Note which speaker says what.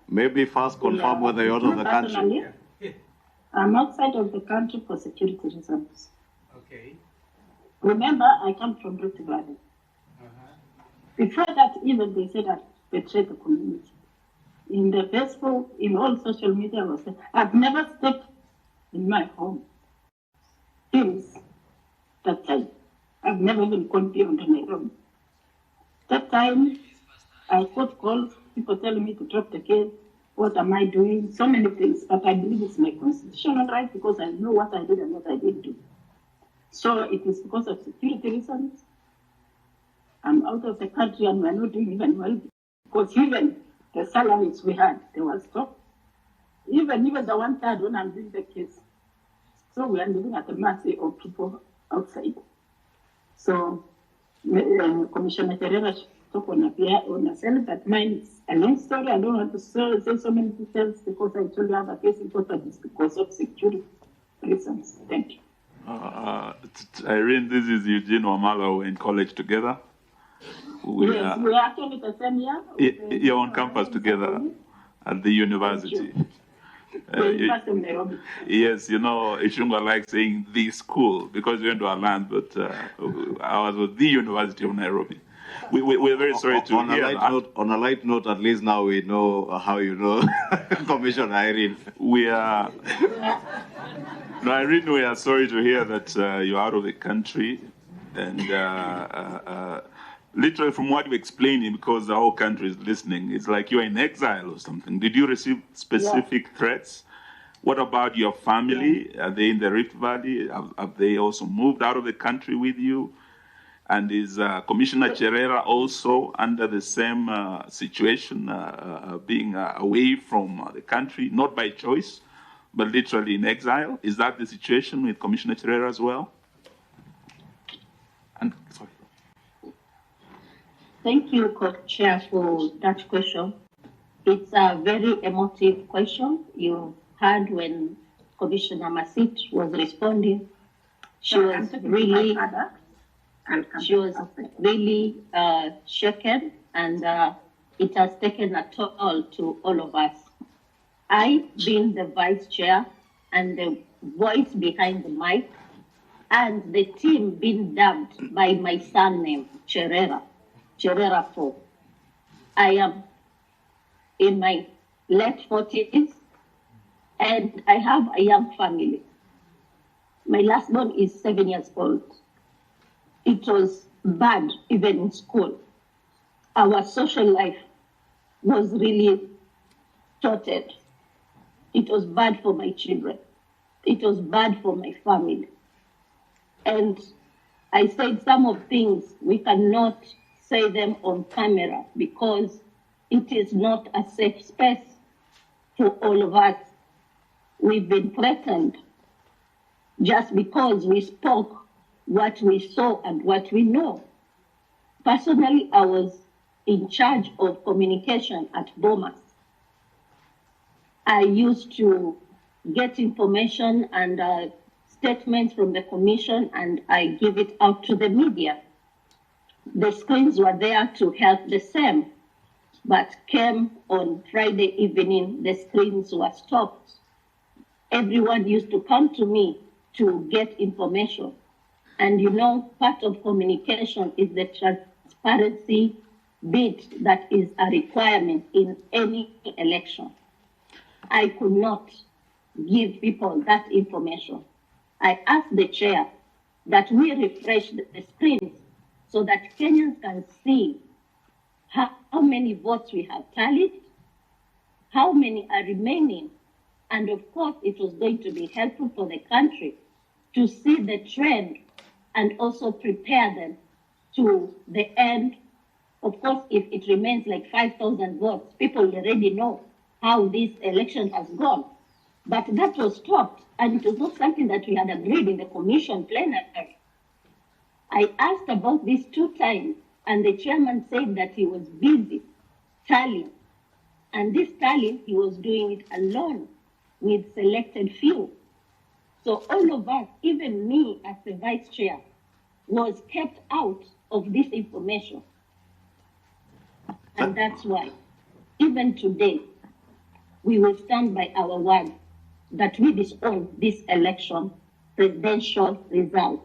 Speaker 1: Maybe first confirm whether you're out of the country.
Speaker 2: I'm outside of the country for security reasons.
Speaker 3: Okay.
Speaker 2: Remember, I come from Rift Valley. Before that, even they said I betrayed the community. In the Facebook, in all social media, I was saying, I've never stepped in my home since that time. I've never even gone beyond my room. That time, I got calls, people telling me to drop the case. What am I doing? So many things, but I believe it's my constitutional right because I know what I did and what I didn't do. So it is because of security reasons. I'm out of the country and we're not doing even well because even the salaries we had, they were stopped. Even the 1/3 when I'm doing the case. So we are living at the mercy of people outside. So Commissioner Terera talk on herself, but mine is a long story. I don't want to say so many details because I told you I have a case in court, but it's because of security reasons. Thank you.
Speaker 4: Irene, this is Eugene Wamala. We're in college together.
Speaker 2: We are actually the same year.
Speaker 4: You're on campus together at the university. Yes, you know, Ishunga likes saying the school because we went to our land, but I was with the University of Nairobi. We're very sorry to hear that.
Speaker 1: On a light note, at least now we know how you know Commissioner Irene.
Speaker 4: We are... No, Irene, we are sorry to hear that you're out of the country. And literally from what you're explaining, because the whole country is listening, it's like you're in exile or something. Did you receive specific threats? What about your family? Are they in the Rift Valley? Have they also moved out of the country with you? And is Commissioner Cherera also under the same situation, being away from the country, not by choice, but literally in exile? Is that the situation with Commissioner Cherera as well? And sorry.
Speaker 5: Thank you, Co-Chair, for that question. It's a very emotive question. You heard when Commissioner Masit was responding. She was really shaken, and it has taken a toll to all of us. I, being the vice chair and the voice behind the mic, and the team being dubbed by my surname, Cherera 4. I am in my late 40s, and I have a young family. My last born is 7 years old. It was bad even in school. Our social life was really thwarted. It was bad for my children. It was bad for my family. And I said some of things we cannot say them on camera because it is not a safe space for all of us. We've been threatened just because we spoke what we saw and what we know. Personally, I was in charge of communication at Bomas. I used to get information and statements from the commission, and I give it out to the media. The screens were there to help the same, but came on Friday evening, the screens were stopped. Everyone used to come to me to get information. And you know, part of communication is the transparency bit that is a requirement in any election. I could not give people that information. I asked the chair that we refresh the screens so that Kenyans can see how many votes we have tallied, how many are remaining, and of course it was going to be helpful for the country to see the trend and also prepare them to the end. Of course, if it remains like 5,000 votes, people already know how this election has gone. But that was stopped, and it was not something that we had agreed in the commission plenary. I asked about this 2 times, and the chairman said that he was busy tallying. And this tallying, he was doing it alone with selected few. So all of us, even me as the vice chair, was kept out of this information. And that's why, even today, we will stand by our word that we disown this election presidential result.